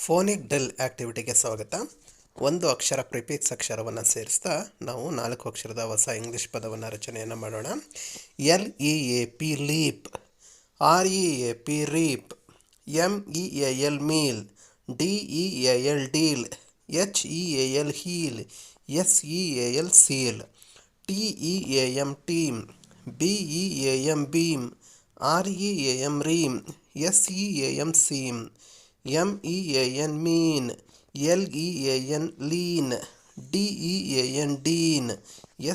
Phonic drill ಆ್ಯಕ್ಟಿವಿಟಿಗೆ ಸ್ವಾಗತ. ಒಂದು ಅಕ್ಷರ prefix ಅಕ್ಷರವನ್ನು ಸೇರಿಸ್ತಾ ನಾವು 4 ಅಕ್ಷರದ ಹೊಸ ಇಂಗ್ಲೀಷ್ ಪದವನ್ನು ರಚನೆಯನ್ನು ಮಾಡೋಣ. LEAP leap, REAP reap, MEAL meal, DEAL deal, HEAL heal, SEAL seal, TEAM team, BEAM beam, REAM ream, SEAM seam, MEAN mean, LEAN lean, DEAN dean,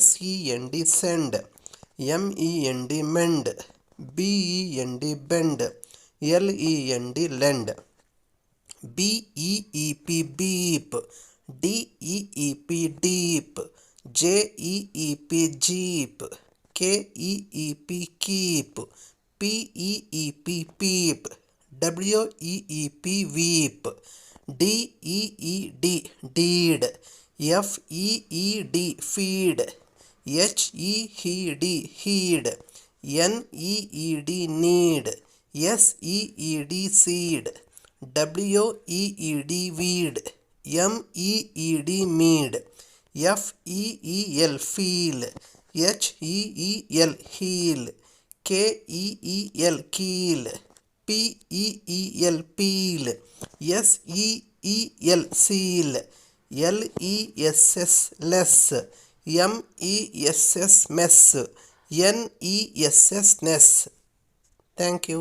SEND send, MEND mend, BEND bend, LEND lend, BEEP beep, DEEP deep, JEEP jeep, KEEP keep, PEEP peep, WEEP weep, DEED deed, FEED feed, HEED heed, NEED need, SEED seed, WEED weed, MEED mead, FEEL feel, HEEL heel, KEEL keel, PEEL peel, SEEL seal, LESS less, MESS mess, NESS ness. Thank you.